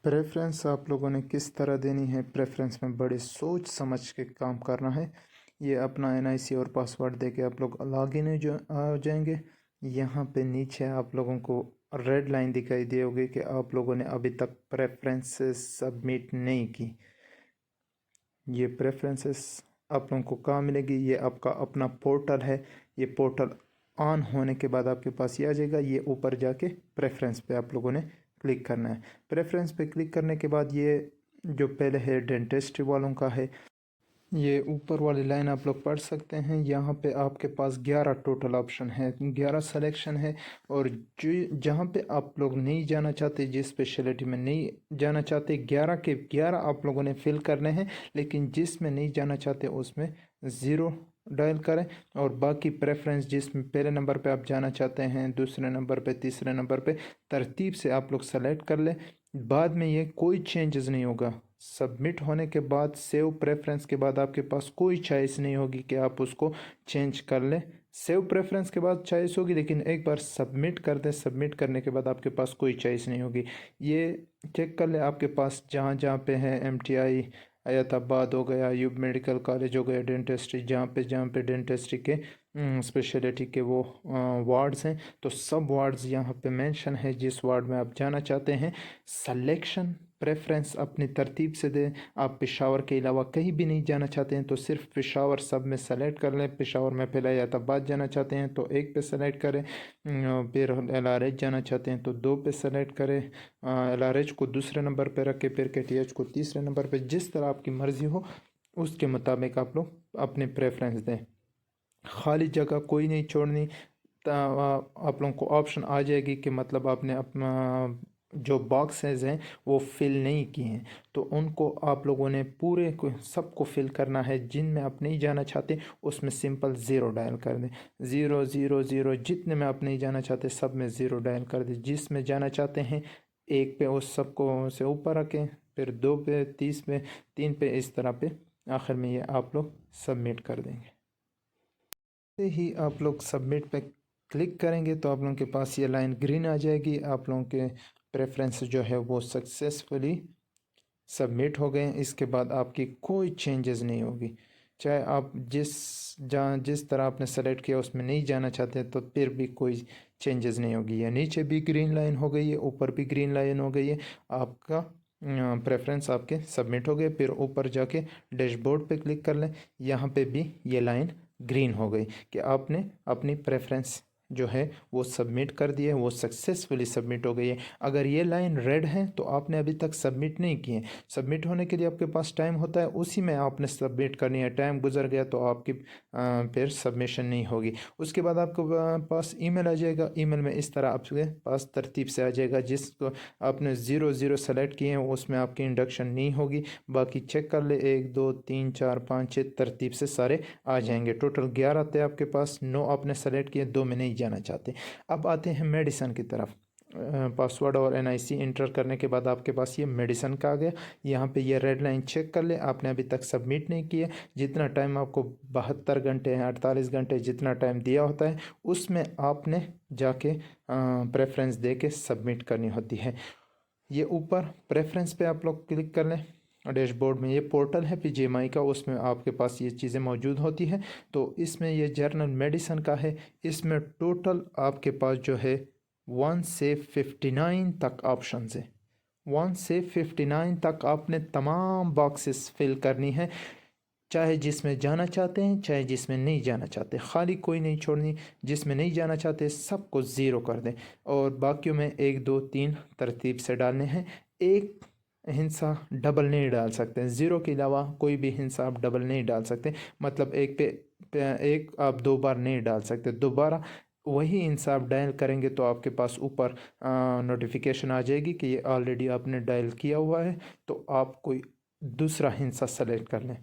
Preference आप लोगों ने किस तरह देनी है। प्रेफरेंस में बड़े सोच समझ के काम करना है। ये अपना एनआईसी और पासवर्ड दे के आप लोग लॉगिन आ जाएंगे। यहाँ पे नीचे आप लोगों को रेड लाइन दिखाई दी होगी कि आप लोगों ने अभी तक प्रेफरेंसेस सबमिट नहीं की। ये प्रेफरेंसेस आप लोगों को कहाँ मिलेगी? ये आपका अपना पोर्टल है। ये पोर्टल ऑन होने के बाद आपके पास ये आ जाएगा। ये ऊपर जाके प्रेफरेंस पे आप लोगों ने क्लिक करना है। प्रेफरेंस पे क्लिक करने के बाद ये जो पहले है डेंटिस्ट्री वालों का है। ये ऊपर वाली लाइन आप लोग पढ़ सकते हैं। यहाँ पे आपके पास 11 टोटल ऑप्शन है, 11 सिलेक्शन है। और जो जहाँ पे आप लोग नहीं जाना चाहते, जिस स्पेशलिटी में नहीं जाना चाहते, 11 के 11 आप लोगों ने फिल करने हैं। लेकिन जिसमें नहीं जाना चाहते उसमें ज़ीरो डायल करें। और बाकी प्रेफरेंस जिसमें पहले नंबर पे आप जाना चाहते हैं, दूसरे नंबर पे, तीसरे नंबर पे, तरतीब से आप लोग सेलेक्ट कर लें। बाद में ये कोई चेंजेस नहीं होगा। सबमिट होने के बाद सेव प्रेफरेंस के बाद आपके पास कोई चॉइस नहीं होगी कि आप उसको चेंज कर लें। सेव प्रेफरेंस के बाद चॉइस होगी, लेकिन एक बार सबमिट कर दें। सबमिट करने के बाद आपके पास कोई चॉइस नहीं होगी। ये चेक कर लें आपके पास जहाँ जहाँ पे है, एमटीआई अयाताबाद हो गया, यूब मेडिकल कॉलेज हो गया, डेंटिस्ट्री, जहाँ पे डेंटिस्ट्री के स्पेशलिटी के वो वार्ड्स हैं, तो सब वार्ड्स यहाँ पे मेंशन है। जिस वार्ड में आप जाना चाहते हैं, सिलेक्शन प्रेफरेंस अपनी तरतीब से दें। आप पेशावर के अलावा कहीं भी नहीं जाना चाहते हैं तो सिर्फ पेशावर सब में सेलेक्ट कर लें। पेशावर में पहले अयाताबाद जाना चाहते हैं तो 1 पे सेलेक्ट करें। फिर LRH जाना चाहते हैं तो 2 पे सेलेक्ट करें। LRH को दूसरे नंबर पे रखें, फिर KTH को तीसरे नंबर पे। जिस तरह आपकी मर्ज़ी हो उसके मुताबिक आप लोग अपने प्रेफरेंस दें। खाली जगह कोई नहीं छोड़नी। आप लोगों को ऑप्शन आ जाएगी कि मतलब आपने अपना जो बॉक्सेस हैं वो फिल नहीं किए हैं, तो उनको आप लोगों ने पूरे को सबको फिल करना है। जिनमें आप नहीं जाना चाहते उसमें सिंपल ज़ीरो डायल कर दें। ज़ीरो ज़ीरो ज़ीरो, जितने में आप नहीं जाना चाहते सब में ज़ीरो डायल कर दें। जिसमें जाना चाहते हैं 1 पे उस सबको से ऊपर रखें, फिर 2 पे, 30 पे, 3 पे, इस तरह पे आखिर में ये आप लोग सबमिट कर देंगे। जैसे ही आप लोग सबमिट पे क्लिक करेंगे तो आप लोगों के पास ये लाइन ग्रीन आ जाएगी। आप लोगों के प्रेफरेंस जो है वो सक्सेसफुली सबमिट हो गए। इसके बाद आपकी कोई चेंजेस नहीं होगी। चाहे आप जिस तरह आपने सेलेक्ट किया उसमें नहीं जाना चाहते तो फिर भी कोई चेंजेस नहीं होगी। या नीचे भी ग्रीन लाइन हो गई है, ऊपर भी ग्रीन लाइन हो गई है। आपका प्रेफरेंस आपके सबमिट हो गए। फिर ऊपर जाके डैशबोर्ड पे क्लिक कर लें। यहाँ पे भी ये लाइन ग्रीन हो गई कि आपने अपनी प्रेफरेंस जो है वो सबमिट कर दिए, वो सक्सेसफुली सबमिट हो गई है। अगर ये लाइन रेड है तो आपने अभी तक सबमिट नहीं किए। सबमिट होने के लिए आपके पास टाइम होता है, उसी में आपने सबमिट करनी है। टाइम गुजर गया तो आपकी फिर सबमिशन नहीं होगी। उसके बाद आपके पास ईमेल आ जाएगा। ईमेल में इस तरह आपके पास तरतीब से आ जाएगा। जिसको आपने ज़ीरो ज़ीरो सेलेक्ट किए हैं उसमें आपकी इंडक्शन नहीं होगी। बाकी चेक कर ले, 1 2 3 4 5 6 तरतीब से सारे आ जाएंगे। टोटल 11 थे आपके पास, 9 आपने सेलेक्ट किए, 2 में नहीं जाना चाहते। अब आते हैं मेडिसन की तरफ। पासवर्ड और एनआईसी इंटर करने के बाद आपके पास ये मेडिसन का आ गया। यहाँ पे ये रेड लाइन चेक कर ले, आपने अभी तक सबमिट नहीं किया। जितना टाइम आपको 72 घंटे 48 घंटे जितना टाइम दिया होता है उसमें आपने जाके प्रेफरेंस दे के सबमिट करनी होती है। ये ऊपर प्रेफरेंस पे आप लोग क्लिक कर लें। डैशबोर्ड में ये पोर्टल है PGMI का, उसमें आपके पास ये चीज़ें मौजूद होती हैं। तो इसमें ये जर्नल मेडिसन का है। इसमें टोटल आपके पास जो है 1 से 59 तक ऑप्शन है। 1 से 59 तक आपने तमाम बॉक्सेस फिल करनी है, चाहे जिसमें जाना चाहते हैं चाहे जिसमें नहीं जाना चाहते। खाली कोई नहीं छोड़नी। जिसमें नहीं जाना चाहते सबको ज़ीरो कर दें और बाकियों में 1 2 3 तरतीब से डालने हैं। एक हिंसा डबल नहीं डाल सकते। ज़ीरो के अलावा कोई भी हिंसा आप डबल नहीं डाल सकते। मतलब पे एक आप 2 बार नहीं डाल सकते। दोबारा वही इंसाफ डायल करेंगे तो आपके पास ऊपर नोटिफिकेशन आ जाएगी कि ये ऑलरेडी आपने डायल किया हुआ है, तो आप कोई दूसरा हिंसा सेलेक्ट कर लें।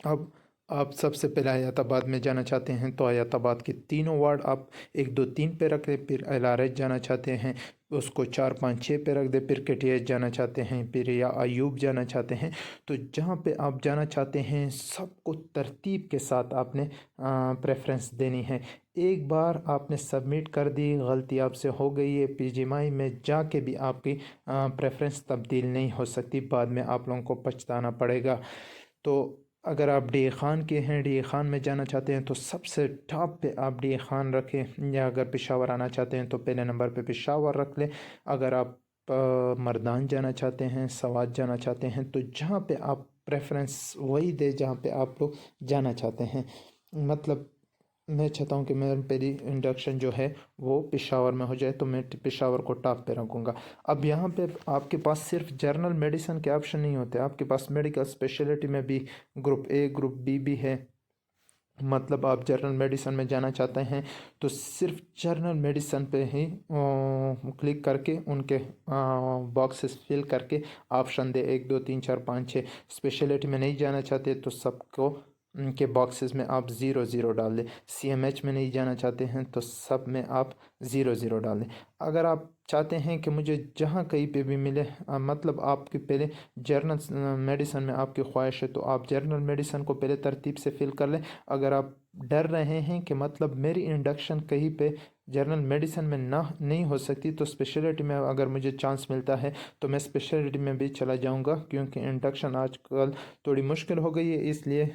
अब आप सबसे पहले हयाताबाद में जाना चाहते हैं तो हयाताबाद के तीनों वार्ड आप 1 2 3 पे रख दें। फिर LRH जाना चाहते हैं उसको 4 5 6 पे रख दें। फिर KTH जाना चाहते हैं फिर या अयूब जाना चाहते हैं। तो जहाँ पे आप जाना चाहते हैं सबको तरतीब के साथ आपने प्रेफरेंस देनी है। एक बार आपने सबमिट कर दी, गलती आपसे हो गई है, PGMI में जाके भी आपकी प्रेफरेंस तब्दील नहीं हो सकती, बाद में आप लोगों को पछताना पड़ेगा। तो अगर आप डी ख़ान के हैं, डी ख़ान में जाना चाहते हैं तो सबसे टॉप पे आप डी ख़ान रखें, या अगर पेशावर आना चाहते हैं तो पहले नंबर पे पेशावर रख लें। अगर आप मर्दान जाना चाहते हैं, सवात जाना चाहते हैं, तो जहाँ पे आप प्रेफरेंस वही दे जहाँ पे आप लोग जाना चाहते हैं। मतलब मैं चाहता हूँ कि मेरी पहली इंडक्शन जो है वो पेशावर में हो जाए, तो मैं पेशावर को टॉप पे रखूँगा। अब यहाँ पे आपके पास सिर्फ जनरल मेडिसिन के ऑप्शन नहीं होते, आपके पास मेडिकल स्पेशलिटी में भी ग्रुप ए ग्रुप बी भी है। मतलब आप जनरल मेडिसिन में जाना चाहते हैं तो सिर्फ जनरल मेडिसिन पे ही क्लिक करके उनके बॉक्सेस फिल करके ऑप्शन दे 1 2 3 4 5 6। स्पेशलिटी में नहीं जाना चाहते तो सबको उनके बॉक्सेस में आप 0 0 डाल दें। CMH में नहीं जाना चाहते हैं तो सब में आप 0 0 डाल दें। अगर आप चाहते हैं कि मुझे जहाँ कहीं पे भी मिले, मतलब आपके पहले जर्नल मेडिसिन में आपकी ख्वाहिश है तो आप जर्नल मेडिसिन को पहले तरतीब से फिल कर लें। अगर आप डर रहे हैं कि मतलब मेरी इंडक्शन कहीं पे जनरल मेडिसिन में ना नहीं हो सकती तो स्पेशलिटी में अगर मुझे चांस मिलता है तो मैं स्पेशलिटी में भी चला जाऊंगा, क्योंकि इंडक्शन आजकल थोड़ी मुश्किल हो गई है। इसलिए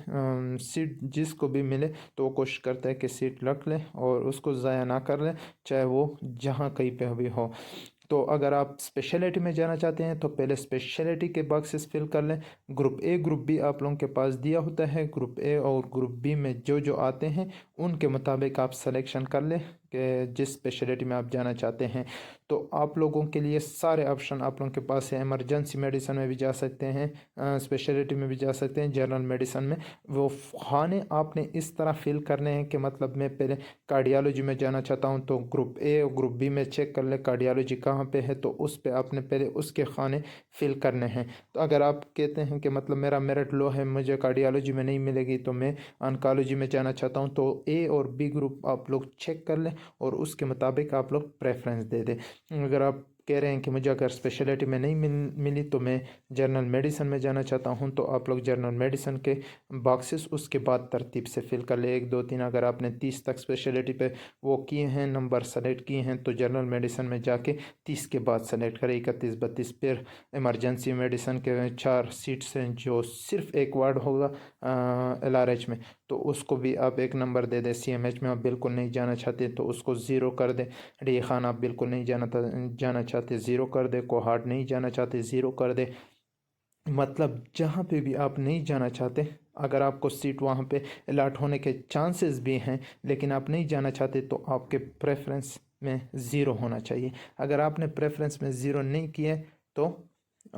सीट जिसको भी मिले तो वो कोशिश करता है कि सीट रख ले और उसको ज़ाया ना कर ले, चाहे वो जहाँ कहीं पे भी हो। तो अगर आप स्पेशलिटी में जाना चाहते हैं तो पहले स्पेशलिटी के बॉक्सेस फिल कर लें। ग्रुप ए ग्रुप बी आप लोगों के पास दिया होता है, ग्रुप ए और ग्रुप बी में जो जो आते हैं उनके मुताबिक आप सिलेक्शन कर लें कि जिस स्पेशलिटी में आप जाना चाहते हैं। तो आप लोगों के लिए सारे ऑप्शन आप लोगों के पास है। इमरजेंसी मेडिसिन में भी जा सकते हैं, स्पेशलिटी में भी जा सकते हैं, जनरल मेडिसिन में। वो खाने आपने इस तरह फिल करने हैं कि मतलब मैं पहले कार्डियोलॉजी में जाना चाहता हूँ तो ग्रुप ए और ग्रुप बी में चेक कर ले कार्डियोलॉजी कहाँ पे है, तो उस पे आपने पहले उसके खाने फिल करने हैं। तो अगर आप कहते हैं कि मतलब मेरा मेरिट लो है, मुझे कार्डियोलॉजी में नहीं मिलेगी तो मैं ऑन्कोलॉजी में जाना चाहता हूँ, तो ए और बी ग्रुप आप लोग चेक कर लें और उसके मुताबिक आप लोग प्रेफरेंस दे दें। अगर आप कह रहे हैं कि मुझे अगर स्पेशलिटी में नहीं मिली तो मैं जनरल मेडिसिन में जाना चाहता हूं, तो आप लोग जनरल मेडिसिन के बॉक्सेस उसके बाद तरतीब से फिल कर ले 1 2 3। अगर आपने 30 तक स्पेशलिटी पे वो किए हैं, नंबर सेलेक्ट किए हैं, तो जनरल मेडिसिन में जाके 30 के बाद सेलेक्ट करें 31 32। फिर इमरजेंसी मेडिसिन के 4 सीट्स हैं जो सिर्फ एक वार्ड होगा LRH में, तो उसको भी आप 1 नंबर दे दें। CMH में आप बिल्कुल नहीं जाना चाहते तो उसको 0 कर दें। डी खान आप बिल्कुल नहीं जाना चाहते 0 कर दे। कोहाट नहीं जाना चाहते 0 कर दे। मतलब जहाँ पे भी आप नहीं जाना चाहते, अगर आपको सीट वहाँ पे अलाट होने के चांसेस भी हैं लेकिन आप नहीं जाना चाहते तो आपके प्रेफरेंस में 0 होना चाहिए। अगर आपने प्रेफरेंस में 0 नहीं किए तो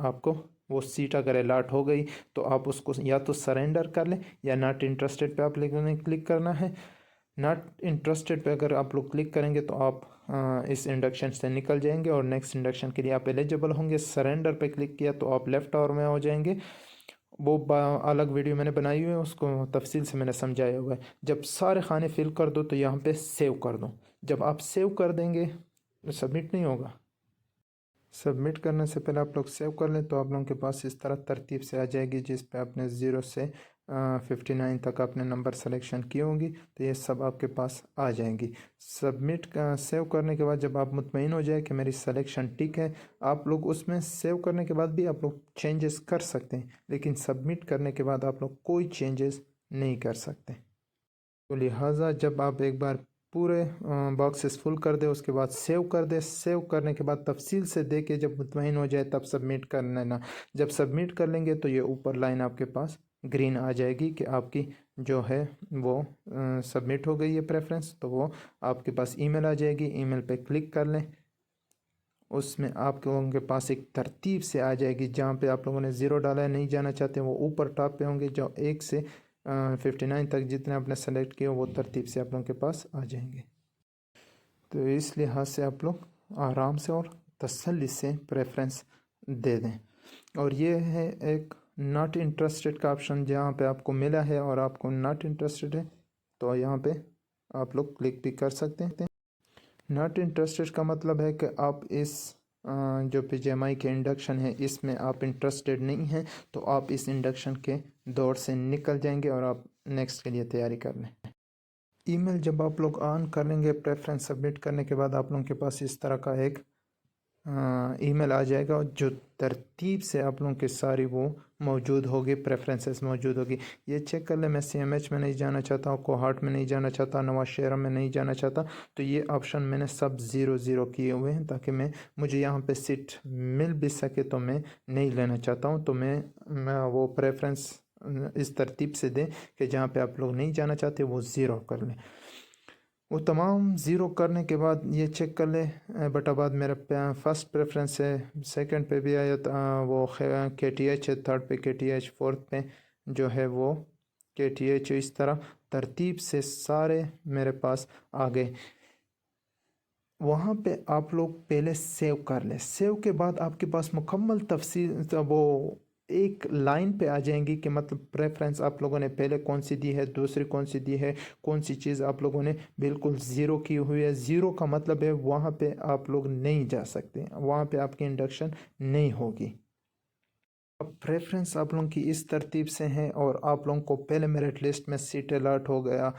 आपको वो सीट अगर अलाट हो गई तो आप उसको या तो सरेंडर कर लें या नॉट इंटरेस्टेड पे आप क्लिक करना है। नॉट इंटरेस्टेड पे अगर आप लोग क्लिक करेंगे तो आप इस इंडक्शन से निकल जाएंगे और नेक्स्ट इंडक्शन के लिए आप एलिजिबल होंगे। सरेंडर पे क्लिक किया तो आप लेफ्ट आवर में हो जाएंगे। वो अलग वीडियो मैंने बनाई हुई है, उसको तफसील से मैंने समझाया हुआ है। जब सारे खाने फिल कर दो तो यहाँ पे सेव कर दो। जब आप सेव कर देंगे सबमिट नहीं होगा। सबमिट करने से पहले आप लोग सेव कर लें तो आप लोगों के पास इस तरह तरतीब से आ जाएगी, जिस पे आपने 0 से 59 तक आपने नंबर सेलेक्शन की होंगी, तो ये सब आपके पास आ जाएंगी। सबमिट का सेव करने के बाद जब आप मुतमईन हो जाए कि मेरी सिलेक्शन ठीक है, आप लोग उसमें सेव करने के बाद भी आप लोग चेंजेस कर सकते हैं, लेकिन सबमिट करने के बाद आप लोग कोई चेंजेस नहीं कर सकते। तो लिहाजा जब आप एक बार पूरे बॉक्सेस फुल कर दे उसके बाद सेव कर दे। सेव करने के बाद तफसील से दे के जब मुतमईन हो जाए तब सबमिट कर लेना। जब सबमिट कर लेंगे तो ये ऊपर लाइन आपके पास ग्रीन आ जाएगी कि आपकी जो है वो सबमिट हो गई है प्रेफरेंस। तो वो आपके पास ईमेल आ जाएगी, ईमेल पे क्लिक कर लें। उसमें आप लोगों के पास एक तरतीब से आ जाएगी, जहाँ पे आप लोगों ने 0 डाला है नहीं जाना चाहते वो ऊपर टॉप पे होंगे, जो 1 से 59 तक जितने आपने सेलेक्ट किए वो तरतीब से आप लोगों के पास आ जाएंगे। तो इस लिहाज से आप लोग आराम से और तसल्ली से प्रेफरेंस दे दें। और ये है एक नॉट इंटरेस्टेड का ऑप्शन जहाँ पे आपको मिला है और आपको नॉट इंटरेस्टेड है तो यहाँ पे आप लोग क्लिक भी कर सकते हैं। नॉट इंटरेस्टेड का मतलब है कि आप इस जो पीजीएमआई के इंडक्शन है इसमें आप इंटरेस्टेड नहीं हैं, तो आप इस इंडक्शन के दौर से निकल जाएंगे और आप नेक्स्ट के लिए तैयारी कर लें। ईमेल जब आप लोग ऑन करेंगे प्रेफरेंस सबमिट करने के बाद आप लोगों के पास इस तरह का एक ईमेल आ जाएगा जो तरतीब से आप लोगों के सारी वो मौजूद होगी, प्रेफरेंसेस मौजूद होगी। ये चेक कर ले, मैं सीएमएच में नहीं जाना चाहता हूँ, कोहार्ट में नहीं जाना चाहता, नवाज शहर में नहीं जाना चाहता, तो ये ऑप्शन मैंने सब 0 किए हुए हैं ताकि मुझे यहाँ पे सीट मिल भी सके, तो मैं नहीं लेना चाहता हूँ। तो मैं वो प्रेफरेंस इस तरतीब से दें कि जहाँ पे आप लोग नहीं जाना चाहते वो 0 कर लें। वो तमाम ज़ीरो करने के बाद ये चेक कर ले बट अब मेरा फर्स्ट प्रेफरेंस है, सेकंड पे भी आया वो KTH है, थर्ड पे KTH, फोर्थ पे जो है वो KTH। इस तरह तरतीब से सारे मेरे पास आ गए। वहाँ पे आप लोग पहले सेव कर ले, सेव के बाद आपके पास मुकम्मल तफसील वो एक लाइन पे आ जाएंगी कि मतलब प्रेफरेंस आप लोगों ने पहले कौन सी दी है, दूसरी कौन सी दी है, कौन सी चीज़ आप लोगों ने बिल्कुल ज़ीरो की हुई है। ज़ीरो का मतलब है वहाँ पे आप लोग नहीं जा सकते, वहाँ पे आपकी इंडक्शन नहीं होगी। अब प्रेफरेंस आप लोगों की इस तरतीब से हैं और आप लोगों को पहले मेरिट लिस्ट में सीट अलर्ट हो गया,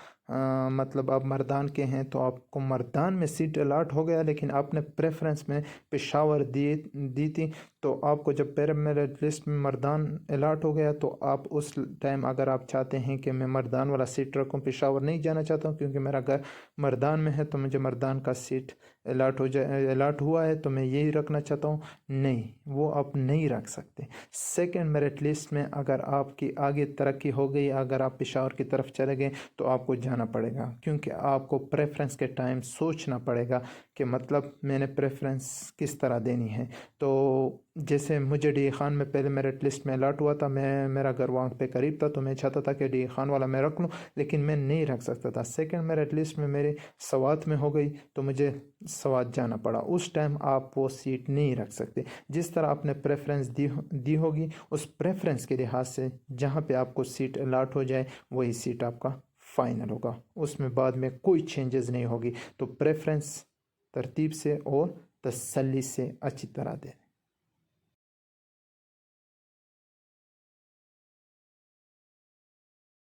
मतलब आप मर्दान के हैं तो आपको मर्दान में सीट अलर्ट हो गया, लेकिन आपने प्रेफरेंस में पेशावर दी थी, तो आपको जब पहले मेरिट लिस्ट में मर्दान अलर्ट हो गया तो आप उस टाइम अगर आप चाहते हैं कि मैं मर्दान वाला सीट रखूं, पेशावर नहीं जाना चाहता हूं क्योंकि मेरा घर मर्दान में है, तो मुझे मर्दान का सीट अलर्ट हुआ है तो मैं यही रखना चाहता हूँ, नहीं, वो आप नहीं रख सकते। सेकंड मेरिट लिस्ट में अगर आपकी आगे तरक्की हो गई, अगर आप पेशावर की तरफ चले गए तो आपको जाना पड़ेगा, क्योंकि आपको प्रेफरेंस के टाइम सोचना पड़ेगा कि मतलब मैंने प्रेफरेंस किस तरह देनी है। तो जैसे मुझे डी खान में पहले मेरिट लिस्ट में अलर्ट हुआ था, मेरा घर वहाँ पे करीब था तो मैं चाहता था कि डी खान वाला मैं रख लूँ, लेकिन मैं नहीं रख सकता था। सेकंड मेरिट लिस्ट में मेरे सवात में हो गई तो मुझे सवात जाना पड़ा, उस टाइम आप वो सीट नहीं रख सकते। जिस तरह आपने प्रेफरेंस दी होगी उस प्रेफरेंस के लिहाज से जहाँ पे आपको सीट अलॉट हो जाए वही सीट आपका फाइनल होगा, उसमें बाद में कोई चेंजेस नहीं होगी। तो प्रेफरेंस तरतीब से और तसल्ली से अच्छी तरह दें।